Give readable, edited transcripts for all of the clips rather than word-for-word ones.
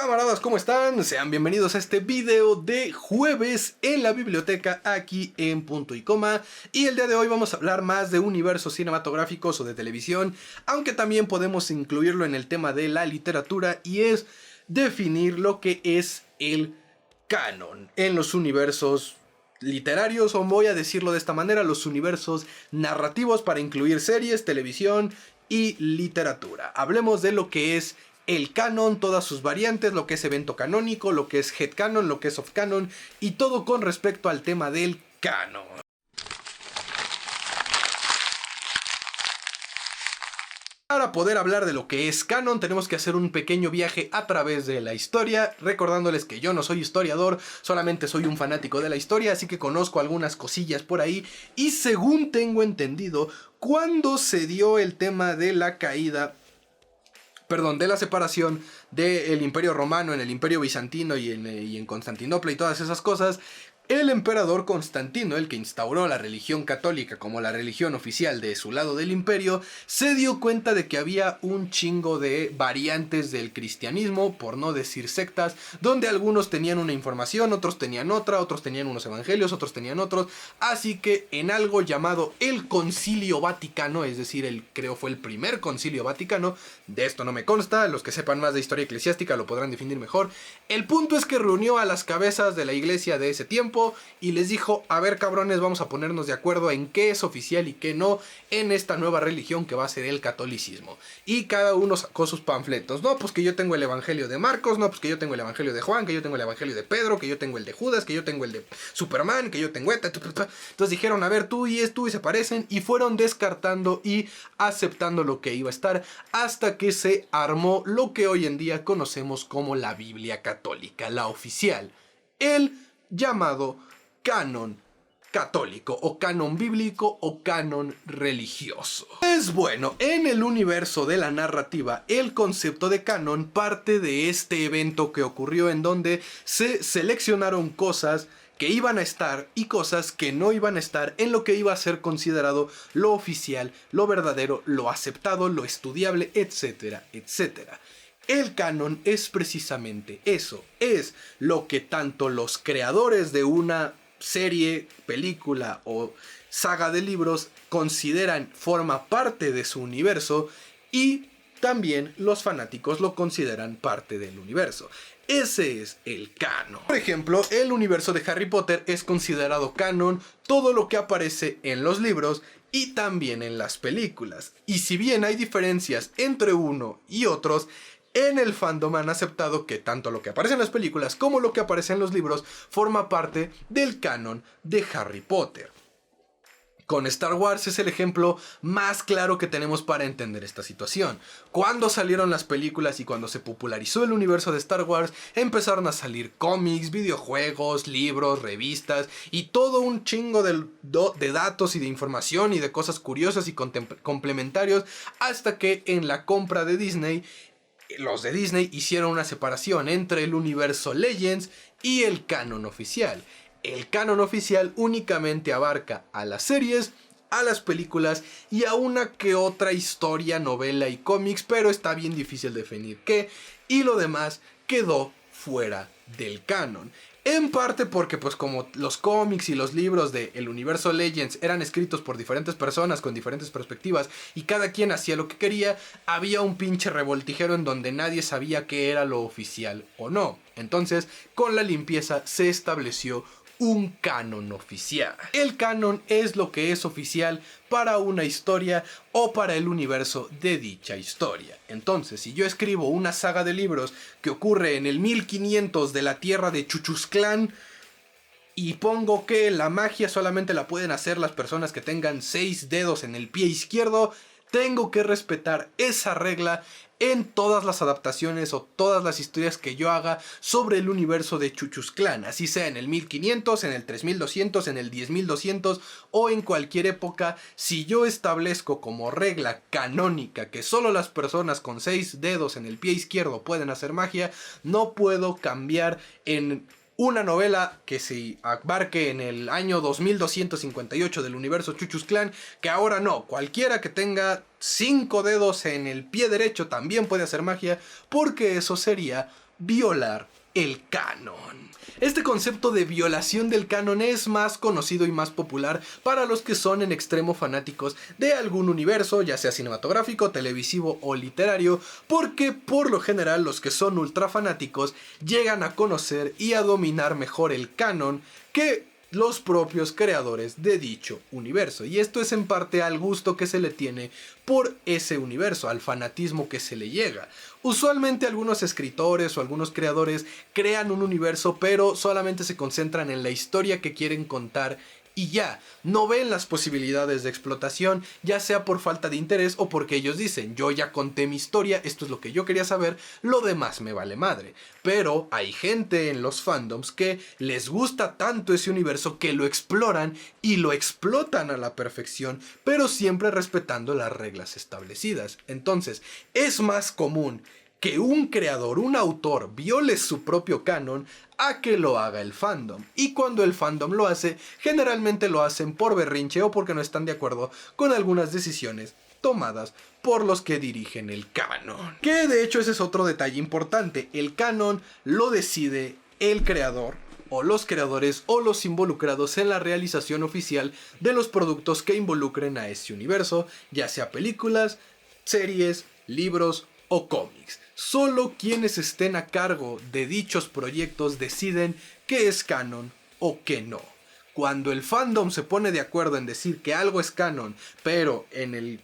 Camaradas, ¿cómo están? Sean bienvenidos a este video de jueves en la biblioteca aquí en Punto y Coma. Y el día de hoy vamos a hablar más de universos cinematográficos o de televisión, aunque también podemos incluirlo en el tema de la literatura, y es definir lo que es el canon en los universos literarios, o voy a decirlo de esta manera, los universos narrativos, para incluir series, televisión y literatura. Hablemos de lo que es el canon, todas sus variantes, lo que es evento canónico, lo que es headcanon, lo que es off-canon y todo con respecto al tema del canon. Para poder hablar de lo que es canon tenemos que hacer un pequeño viaje a través de la historia, recordándoles que yo no soy historiador, solamente soy un fanático de la historia, así que conozco algunas cosillas por ahí. Y según tengo entendido, cuando se dio el tema de la caída, de la separación del Imperio Romano en el Imperio Bizantino y en Constantinopla y todas esas cosas, el emperador Constantino, el que instauró la religión católica como la religión oficial de su lado del imperio, se dio cuenta de que había un chingo de variantes del cristianismo, por no decir sectas, donde algunos tenían una información, otros tenían otra, otros tenían unos evangelios, otros tenían otros. Así que en algo llamado el Concilio Vaticano, es decir, creo fue el primer Concilio Vaticano, de esto no me consta, los que sepan más de historia eclesiástica lo podrán definir mejor. El punto es que reunió a las cabezas de la iglesia de ese tiempo y les dijo: a ver, cabrones, vamos a ponernos de acuerdo en qué es oficial y qué no en esta nueva religión que va a ser el catolicismo. Y cada uno sacó sus panfletos. No, pues que yo tengo el evangelio de Marcos, no, pues que yo tengo el evangelio de Juan, que yo tengo el evangelio de Pedro, que yo tengo el de Judas, que yo tengo el de Superman, que yo tengo esta. Entonces dijeron: a ver, tú y se parecen, y fueron descartando y aceptando lo que iba a estar, hasta que se armó lo que hoy en día conocemos como la Biblia católica, la oficial, el llamado canon católico, o canon bíblico, o canon religioso. Pues bueno, en el universo de la narrativa, el concepto de canon parte de este evento que ocurrió, en donde se seleccionaron cosas que iban a estar y cosas que no iban a estar en lo que iba a ser considerado lo oficial, lo verdadero, lo aceptado, lo estudiable, etcétera, etcétera. El canon es precisamente eso, es lo que tanto los creadores de una serie, película o saga de libros consideran forma parte de su universo, y también los fanáticos lo consideran parte del universo. Ese es el canon. Por ejemplo, el universo de Harry Potter es considerado canon todo lo que aparece en los libros y también en las películas. Y si bien hay diferencias entre uno y otros, en el fandom han aceptado que tanto lo que aparece en las películas como lo que aparece en los libros forma parte del canon de Harry Potter. Con Star Wars es el ejemplo más claro que tenemos para entender esta situación. Cuando salieron las películas y cuando se popularizó el universo de Star Wars, empezaron a salir cómics, videojuegos, libros, revistas y todo un chingo de datos y de información y de cosas curiosas y complementarios, hasta que en la compra de Disney, los de Disney hicieron una separación entre el universo Legends y el canon oficial. El canon oficial únicamente abarca a las series, a las películas y a una que otra historia, novela y cómics, pero está bien difícil definir qué, y lo demás quedó fuera del canon. En parte porque, pues, como los cómics y los libros del universo Legends eran escritos por diferentes personas con diferentes perspectivas y cada quien hacía lo que quería, había un pinche revoltijero en donde nadie sabía qué era lo oficial o no. Entonces, con la limpieza se estableció un canon oficial. El canon es lo que es oficial para una historia o para el universo de dicha historia. Entonces, si yo escribo una saga de libros que ocurre en el 1500 de la tierra de Chuchusclán y pongo que la magia solamente la pueden hacer las personas que tengan 6 dedos en el pie izquierdo, tengo que respetar esa regla en todas las adaptaciones o todas las historias que yo haga sobre el universo de Chuchusclán, así sea en el 1500, en el 3200, en el 10200 o en cualquier época. Si yo establezco como regla canónica que solo las personas con 6 dedos en el pie izquierdo pueden hacer magia, no puedo cambiar en una novela que se abarque en el año 2258 del universo Chuchusclán, que ahora no, cualquiera que tenga 5 dedos en el pie derecho también puede hacer magia, porque eso sería violar el canon. Este concepto de violación del canon es más conocido y más popular para los que son en extremo fanáticos de algún universo, ya sea cinematográfico, televisivo o literario, porque por lo general los que son ultra fanáticos llegan a conocer y a dominar mejor el canon que los propios creadores de dicho universo. Y esto es en parte al gusto que se le tiene por ese universo, al fanatismo que se le llega. Usualmente algunos escritores o algunos creadores crean un universo, pero solamente se concentran en la historia que quieren contar y ya, no ven las posibilidades de explotación, ya sea por falta de interés o porque ellos dicen, yo ya conté mi historia, esto es lo que yo quería saber, lo demás me vale madre. Pero hay gente en los fandoms que les gusta tanto ese universo que lo exploran y lo explotan a la perfección, pero siempre respetando las reglas establecidas. Entonces, es más común que un creador, un autor, viole su propio canon a que lo haga el fandom. Y cuando el fandom lo hace, generalmente lo hacen por berrinche o porque no están de acuerdo con algunas decisiones tomadas por los que dirigen el canon. Que de hecho ese es otro detalle importante. El canon lo decide el creador, o los creadores o los involucrados en la realización oficial de los productos que involucren a ese universo, ya sea películas, series, libros o cómics. Solo quienes estén a cargo de dichos proyectos deciden qué es canon o qué no. Cuando el fandom se pone de acuerdo en decir que algo es canon, pero en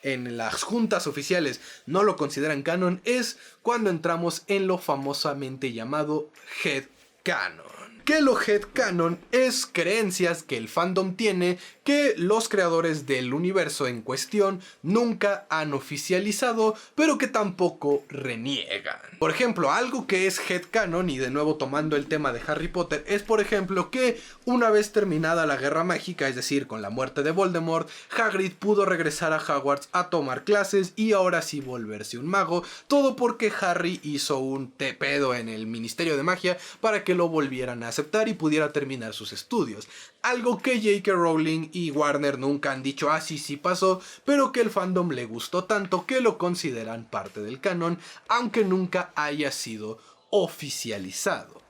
las juntas oficiales no lo consideran canon, es cuando entramos en lo famosamente llamado headcanon. Que lo headcanon es creencias que el fandom tiene que los creadores del universo en cuestión nunca han oficializado, pero que tampoco reniegan. Por ejemplo, algo que es headcanon, y de nuevo tomando el tema de Harry Potter, es por ejemplo que una vez terminada la Guerra Mágica, es decir, con la muerte de Voldemort, Hagrid pudo regresar a Hogwarts a tomar clases y ahora sí volverse un mago, todo porque Harry hizo un pedo en el Ministerio de Magia para que lo volvieran a aceptar y pudiera terminar sus estudios. Algo que J.K. Rowling y Warner nunca han dicho, sí pasó, pero que el fandom le gustó tanto que lo consideran parte del canon, aunque nunca haya sido oficializado.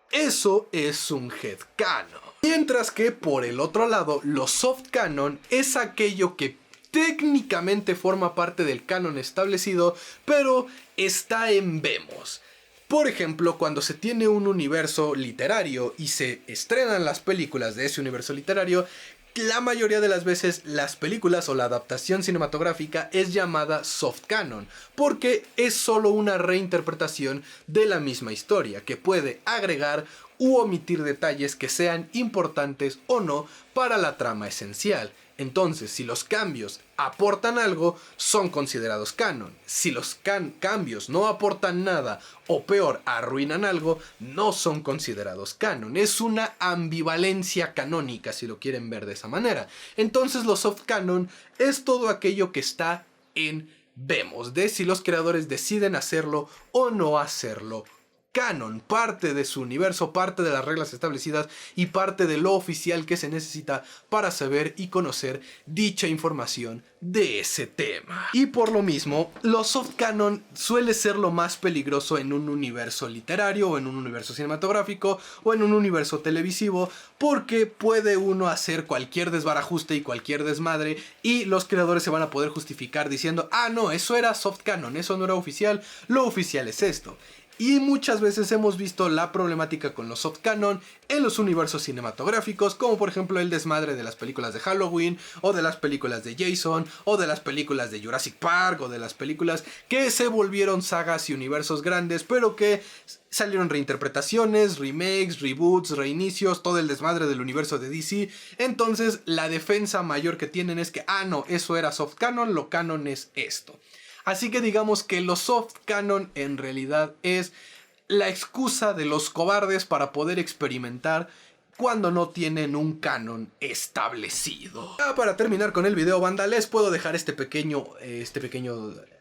Eso es un headcanon. Mientras que por el otro lado, lo soft canon es aquello que técnicamente forma parte del canon establecido, pero está en vemos. Por ejemplo, cuando se tiene un universo literario y se estrenan las películas de ese universo literario, la mayoría de las veces las películas o la adaptación cinematográfica es llamada soft canon, porque es solo una reinterpretación de la misma historia, que puede agregar u omitir detalles que sean importantes o no para la trama esencial. Entonces, si los cambios aportan algo, son considerados canon. Si los cambios no aportan nada, o peor, arruinan algo, no son considerados canon. Es una ambivalencia canónica, si lo quieren ver de esa manera. Entonces, lo soft canon es todo aquello que está en vemos, de si los creadores deciden hacerlo o no hacerlo canon, parte de su universo, parte de las reglas establecidas y parte de lo oficial que se necesita para saber y conocer dicha información de ese tema. Y por lo mismo, lo soft canon suele ser lo más peligroso en un universo literario o en un universo cinematográfico o en un universo televisivo, porque puede uno hacer cualquier desbarajuste y cualquier desmadre y los creadores se van a poder justificar diciendo, no, eso era soft canon, eso no era oficial, lo oficial es esto. Y muchas veces hemos visto la problemática con los soft canon en los universos cinematográficos, como por ejemplo el desmadre de las películas de Halloween, o de las películas de Jason, o de las películas de Jurassic Park, o de las películas que se volvieron sagas y universos grandes, pero que salieron reinterpretaciones, remakes, reboots, reinicios, todo el desmadre del universo de DC. Entonces la defensa mayor que tienen es que, no, eso era soft canon, lo canon es esto. Así que digamos que lo soft canon en realidad es la excusa de los cobardes para poder experimentar cuando no tienen un canon establecido. Para terminar con el video, banda, les puedo dejar este pequeño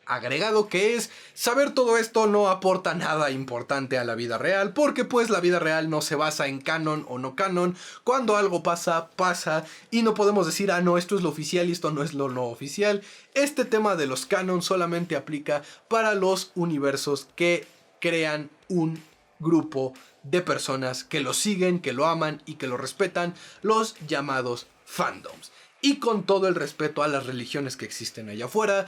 agregado, que es: saber todo esto no aporta nada importante a la vida real, porque pues la vida real no se basa en canon o no canon. Cuando algo pasa, pasa, y no podemos decir, no, esto es lo oficial y esto no es lo no oficial. Este tema de los canon solamente aplica para los universos que crean un grupo de personas que lo siguen, que lo aman y que lo respetan, los llamados fandoms. Y con todo el respeto a las religiones que existen allá afuera,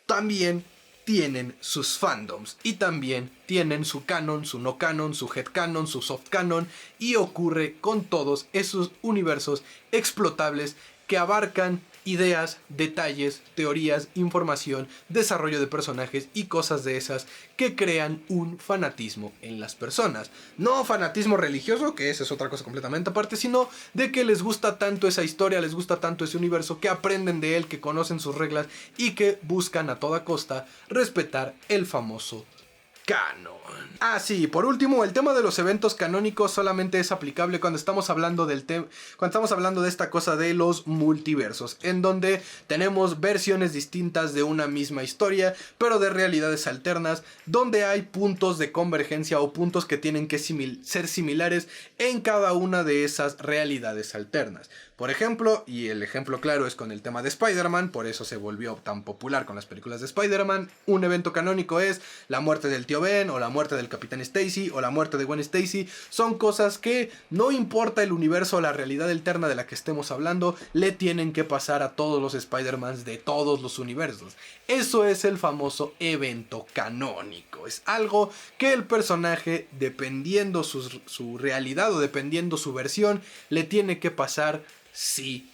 también tienen sus fandoms y también tienen su canon, su no canon, su headcanon, su soft canon, y ocurre con todos esos universos explotables que abarcan ideas, detalles, teorías, información, desarrollo de personajes y cosas de esas que crean un fanatismo en las personas. No fanatismo religioso, que esa es otra cosa completamente aparte, sino de que les gusta tanto esa historia, les gusta tanto ese universo, que aprenden de él, que conocen sus reglas y que buscan a toda costa respetar el famoso canon. Ah, sí, por último, el tema de los eventos canónicos solamente es aplicable cuando estamos hablando cuando estamos hablando de esta cosa de los multiversos, en donde tenemos versiones distintas de una misma historia, pero de realidades alternas, donde hay puntos de convergencia o puntos que tienen que ser similares en cada una de esas realidades alternas. Por ejemplo, y el ejemplo claro es con el tema de Spider-Man, por eso se volvió tan popular con las películas de Spider-Man. Un evento canónico es la muerte del tío Ben, o la muerte del Capitán Stacy, o la muerte de Gwen Stacy. Son cosas que, no importa el universo o la realidad alterna de la que estemos hablando, le tienen que pasar a todos los Spider-Mans de todos los universos. Eso es el famoso evento canónico. Es algo que el personaje, dependiendo su realidad o dependiendo su versión, le tiene que pasar sí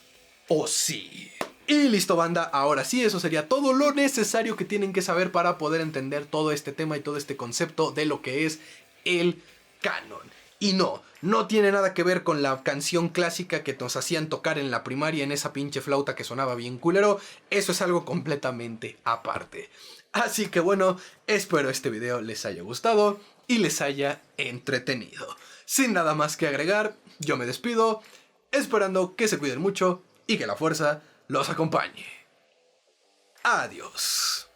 o sí. Y listo, banda, ahora sí, eso sería todo lo necesario que tienen que saber para poder entender todo este tema y todo este concepto de lo que es el canon. Y no tiene nada que ver con la canción clásica que nos hacían tocar en la primaria en esa pinche flauta que sonaba bien culero. Eso es algo completamente aparte. Así que bueno, espero este video les haya gustado y les haya entretenido. Sin nada más que agregar, yo me despido, esperando que se cuiden mucho y que la fuerza los acompañe. Adiós.